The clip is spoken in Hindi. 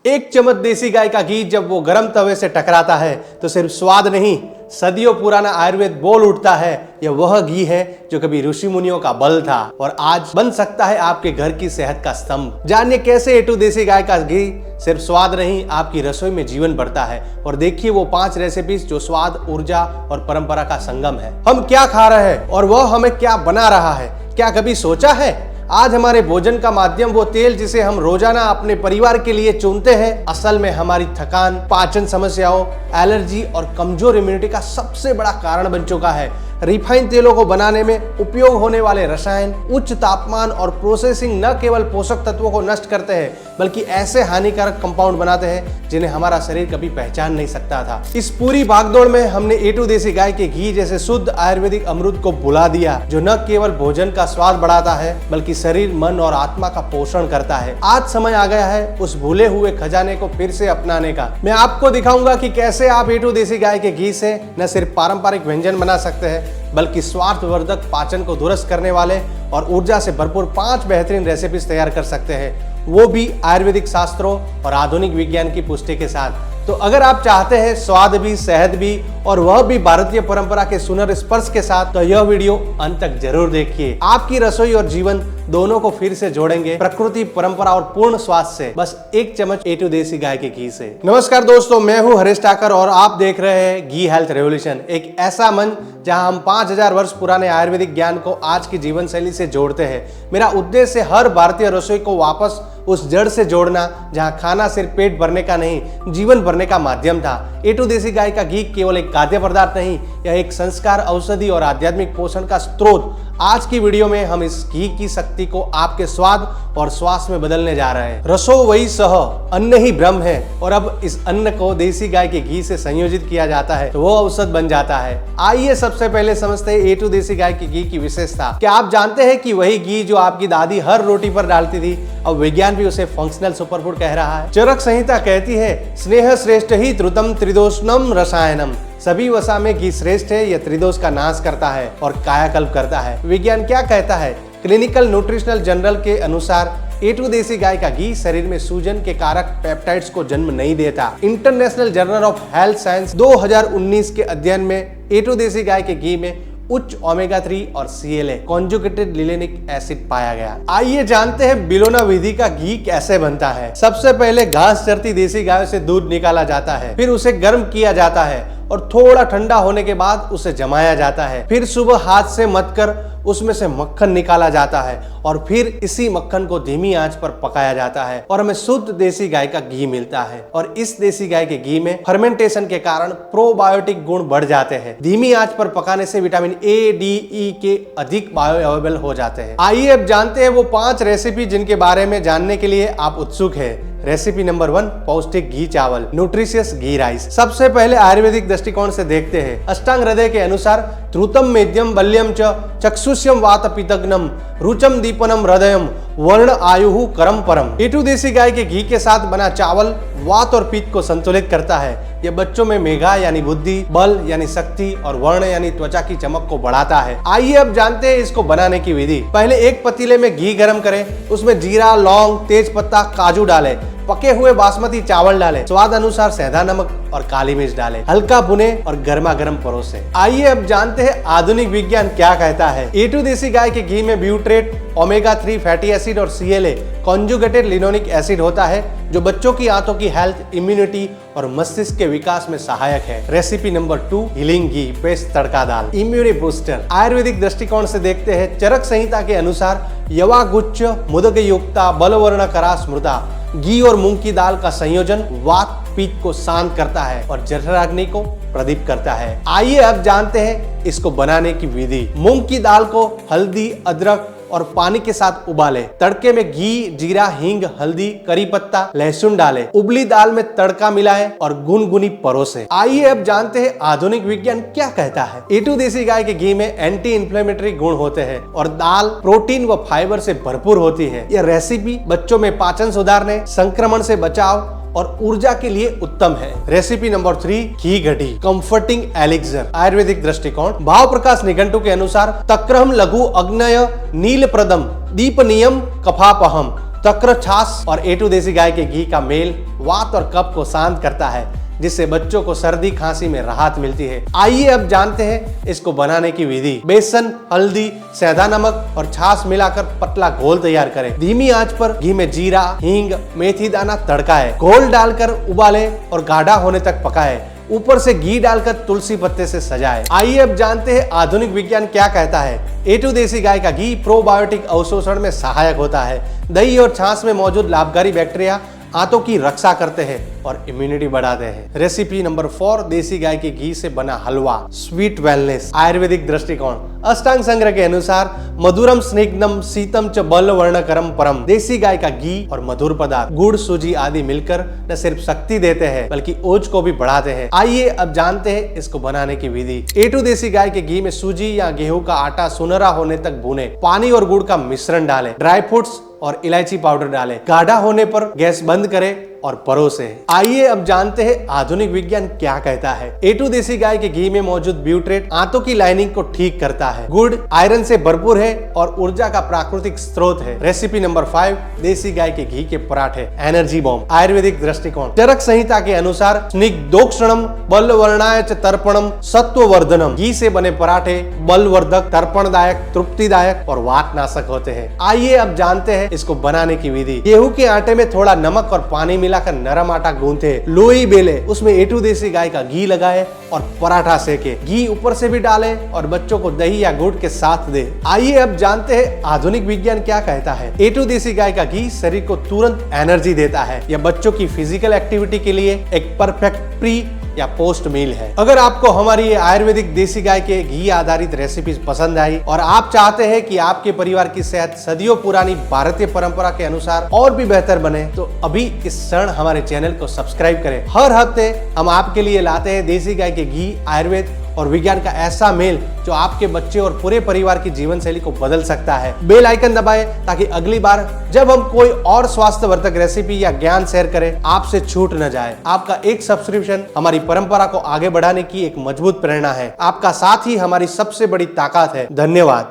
एक चम्मच देसी गाय का घी जब वो गर्म तवे से टकराता है तो सिर्फ स्वाद नहीं, सदियों पुराना आयुर्वेद बोल उठता है। यह वह घी है जो कभी ऋषि मुनियों का बल था और आज बन सकता है आपके घर की सेहत का स्तंभ। जानिए कैसे A2 देसी गाय का घी सिर्फ स्वाद नहीं, आपकी रसोई में जीवन भरता है। और देखिए वो 5 रेसिपीज जो स्वाद, ऊर्जा और परंपरा का संगम है। हम क्या खा रहे हैं और वह हमें क्या बना रहा है, क्या कभी सोचा है? आज हमारे भोजन का माध्यम वो तेल जिसे हम रोजाना अपने परिवार के लिए चुनते हैं, असल में हमारी थकान, पाचन समस्याओं, एलर्जी और कमजोर इम्यूनिटी का सबसे बड़ा कारण बन चुका है। रिफाइंड तेलों को बनाने में उपयोग होने वाले रसायन, उच्च तापमान और प्रोसेसिंग न केवल पोषक तत्वों को नष्ट करते हैं बल्कि ऐसे हानिकारक कंपाउंड बनाते हैं जिन्हें हमारा शरीर कभी पहचान नहीं सकता था। इस पूरी भागदौड़ में हमने A2 देसी गाय के घी जैसे शुद्ध आयुर्वेदिक अमृत को भुला दिया, जो न केवल भोजन का स्वाद बढ़ाता है बल्कि शरीर, मन और आत्मा का पोषण करता है। आज समय आ गया है उस भूले हुए खजाने को फिर से अपनाने का। मैं आपको दिखाऊंगा कि कैसे आप A2 देसी गाय के घी से न सिर्फ पारंपरिक व्यंजन बना सकते हैं बल्कि स्वास्थ्यवर्धक, पाचन को दुरुस्त करने वाले और ऊर्जा से भरपूर 5 बेहतरीन रेसिपीज तैयार कर सकते हैं, वो भी आयुर्वेदिक शास्त्रों और आधुनिक विज्ञान की पुष्टि के साथ। तो अगर आप चाहते हैं स्वाद भी, सेहत भी और वह भी भारतीय परंपरा के सुनहरे स्पर्श के साथ, तो यह वीडियो अंत तक जरूर देखिए। आपकी रसोई और जीवन दोनों को फिर से जोड़ेंगे प्रकृति, परंपरा और पूर्ण स्वास्थ्य से, बस 1 चम्मच A2 देसी गाय के घी से। नमस्कार दोस्तों, मैं हूं हरीश ठाकर और आप देख रहे हैं घी हेल्थ रेवोल्यूशन, एक ऐसा मंच जहां हम 5000 वर्ष पुराने आयुर्वेदिक ज्ञान को आज की जीवन शैली से जोड़ते हैं। मेरा उद्देश्य हर भारतीय रसोई को वापस उस जड़ से जोड़ना जहां खाना सिर्फ पेट भरने का नहीं, जीवन भरने का माध्यम था। A2 देसी गाय का घी केवल एक खाद्य पदार्थ नहीं, यह एक संस्कार, औषधि और आध्यात्मिक पोषण का स्रोत। आज की वीडियो में हम इस घी की शक्ति को आपके स्वाद और स्वास्थ्य में बदलने जा रहे हैं। रसो वही सह, अन्न ही ब्रह्म है और अब इस अन्न को देसी गाय के घी से संयोजित किया जाता है तो वो औषध बन जाता है। आइए सबसे पहले समझते हैं A2 देसी गाय के घी की विशेषता। क्या आप जानते हैं कि वही घी जो आपकी दादी हर रोटी पर डालती थी, अब विज्ञान भी उसे फंक्शनल सुपरफूड कह रहा है। चरक संहिता कहती है, स्नेह श्रेष्ठ ही त्रुतम त्रिदोषनम रसायनम। सभी वसा में घी श्रेष्ठ है, यह त्रिदोष का नाश करता है और कायाकल्प करता है। विज्ञान क्या कहता है? क्लिनिकल न्यूट्रिशनल जर्नल के अनुसार A2 देसी गाय का घी शरीर में सूजन के कारक पेप्टाइड्स को जन्म नहीं देता। International journal of health science 2019 के अध्ययन में A2 देसी गाय के घी में उच्च ओमेगा 3 और CLA कॉन्जुगेटेड लिलेनिक एसिड पाया गया। आइए जानते हैं बिलोना विधि का घी कैसे बनता है। सबसे पहले घास चरती देसी गाय से दूध निकाला जाता है, फिर उसे गर्म किया जाता है और थोड़ा ठंडा होने के बाद उसे जमाया जाता है। फिर सुबह हाथ से मथकर उसमें से मक्खन निकाला जाता है और फिर इसी मक्खन को धीमी आंच पर पकाया जाता है और हमें शुद्ध देसी गाय का घी मिलता है। और इस देसी गाय के घी में फर्मेंटेशन के कारण प्रोबायोटिक गुण बढ़ जाते हैं। धीमी आंच पर पकाने से विटामिन A, D, E के अधिक बायो अवेलेबल हो जाते हैं। आइए अब जानते हैं वो 5 रेसिपी जिनके बारे में जानने के लिए आप उत्सुक है। रेसिपी नंबर 1, पौष्टिक घी चावल, न्यूट्रिशियस घी राइस। सबसे पहले आयुर्वेदिक दृष्टिकोण से देखते हैं। अष्टांग हृदय के अनुसार ध्रुतम मेद्यम बल्यम च चक्षुष्यम वात पितग्नम रुचम दीपनम हृदयम वर्ण आयुहु करम परम। A2 देसी गाय के घी के साथ बना चावल वात और पित्त को संतुलित करता है। यह बच्चों में मेघा यानी बुद्धि, बल यानी शक्ति और वर्ण यानी त्वचा की चमक को बढ़ाता है। आइए अब जानते हैं इसको बनाने की विधि। पहले एक पतीले में घी गर्म करें, उसमें जीरा, लौंग, तेज पत्ता, काजू डालें, पके हुए बासमती चावल डालें, स्वाद अनुसार सेंधा नमक और काली मिर्च डालें, हल्का भुने और गर्मा गर्म परोसें। आइए अब जानते हैं आधुनिक विज्ञान क्या कहता है। A2 देसी गाय के घी में ब्यूट्रेट, ओमेगा 3 फैटी एसिड और CLA कॉन्जुगेटेड लिनोनिक एसिड होता है जो बच्चों की आंतों की हेल्थ, इम्यूनिटी और मस्तिष्क के विकास में सहायक है। रेसिपी नंबर 2, हीलिंग घी पेस्ट तड़का दाल, इम्यूनि बूस्टर। आयुर्वेदिक दृष्टिकोण से देखते हैं। चरक संहिता के अनुसार यवा गुच्छ मुदग युक्ता बलवर्ण करा स्मृता। घी और मूंग की दाल का संयोजन वात पित्त को शांत करता है और जठराग्नि को प्रदीप करता है। आइए अब जानते हैं इसको बनाने की विधि। मूंग की दाल को हल्दी, अदरक और पानी के साथ उबाले। तड़के में घी, जीरा, हींग, हल्दी, करी पत्ता, लहसुन डालें। उबली दाल में तड़का मिलाएं और गुनगुनी परोसें। आइए अब जानते हैं आधुनिक विज्ञान क्या कहता है। A2 देसी गाय के घी में एंटी इंफ्लेमेटरी गुण होते हैं और दाल प्रोटीन व फाइबर से भरपूर होती है। यह रेसिपी बच्चों में पाचन सुधारने, संक्रमण से बचाव और ऊर्जा के लिए उत्तम है। रेसिपी नंबर 3, घी घटी कंफर्टिंग एलिक्सर। आयुर्वेदिक दृष्टिकोण। भाव प्रकाश निघंटु के अनुसार तक्रम लघु अग्नय नील प्रदम दीपनियम कफापहम तक्र छाछ और A2 देसी गाय के घी का मेल वात और कफ को शांत करता है, जिससे बच्चों को सर्दी खांसी में राहत मिलती है। आइए अब जानते हैं इसको बनाने की विधि। बेसन, हल्दी, सेंधा नमक और छाछ मिलाकर पतला घोल तैयार करें। धीमी आंच पर घी में जीरा, हींग, मेथी दाना तड़काएं। घोल डालकर उबालें और गाढ़ा होने तक पकाएं। ऊपर से घी डालकर तुलसी पत्ते से सजाएं। आइए अब जानते हैं आधुनिक विज्ञान क्या कहता है। A2 देसी गाय का घी प्रोबायोटिक अवशोषण में सहायक होता है। दही और छाछ में मौजूद लाभकारी बैक्टीरिया आंतों की रक्षा करते हैं और इम्यूनिटी बढ़ाते हैं। रेसिपी नंबर 4, देसी गाय के घी से बना हलवा, स्वीट वेलनेस। आयुर्वेदिक दृष्टिकोण। अष्टांग संग्रह के अनुसार मधुरम स्निग्धम शीतम च बल वर्णकरम परम। देसी गाय का घी और मधुर पदार्थ गुड़, सूजी आदि मिलकर न सिर्फ शक्ति देते हैं बल्कि ओज को भी बढ़ाते हैं। आइए अब जानते हैं इसको बनाने की विधि। A2 देसी गाय के घी में सूजी या गेहूं का आटा सुनहरा होने तक भूनें। पानी और गुड़ का मिश्रण डालें। ड्राई फ्रूट्स और इलायची पाउडर डालें। गाढ़ा होने पर गैस बंद करें और परोसें। आइए अब जानते हैं आधुनिक विज्ञान क्या कहता है। A2 देसी गाय के घी में मौजूद ब्यूट्रेट आंतों की लाइनिंग को ठीक करता है। गुड़ आयरन से भरपूर है और ऊर्जा का प्राकृतिक स्रोत है। रेसिपी नंबर 5, देसी गाय के घी के पराठे, एनर्जी बॉम्ब। आयुर्वेदिक दृष्टिकोण। चरक संहिता के अनुसार स्निग्धोक्षणम बलवर्णाय च तर्पणम सत्ववर्धनम। घी से बने पराठे बलवर्धक, तर्पणदायक, तृप्तिदायक और वातनाशक होते हैं। आइए अब जानते हैं इसको बनाने की विधि। गेहूं के आटे में थोड़ा नमक और पानी मिलाकर नरम आटा गूंथे, लोई बेले, उसमें A2 देसी गाय का घी लगाए और पराठा सेके। घी ऊपर से भी डाले और बच्चों को दही या गुड़ के साथ दे। आइए अब जानते हैं आधुनिक विज्ञान क्या कहता है। A2 देसी गाय का घी शरीर को तुरंत एनर्जी देता है। यह बच्चों की फिजिकल एक्टिविटी के लिए एक परफेक्ट प्री या पोस्ट मील है। अगर आपको हमारी ये आयुर्वेदिक देसी गाय के घी आधारित रेसिपीज पसंद आई और आप चाहते हैं कि आपके परिवार की सेहत सदियों पुरानी भारतीय परंपरा के अनुसार और भी बेहतर बने, तो अभी इस क्षण हमारे चैनल को सब्सक्राइब करें। हर हफ्ते हम आपके लिए लाते हैं देसी गाय के घी, आयुर्वेद और विज्ञान का ऐसा मेल जो आपके बच्चे और पूरे परिवार की जीवन शैली को बदल सकता है। बेल आइकन दबाएं ताकि अगली बार जब हम कोई और स्वास्थ्यवर्धक रेसिपी या ज्ञान शेयर करें, आपसे छूट न जाए। आपका एक सब्सक्रिप्शन हमारी परंपरा को आगे बढ़ाने की एक मजबूत प्रेरणा है। आपका साथ ही हमारी सबसे बड़ी ताकत है। धन्यवाद।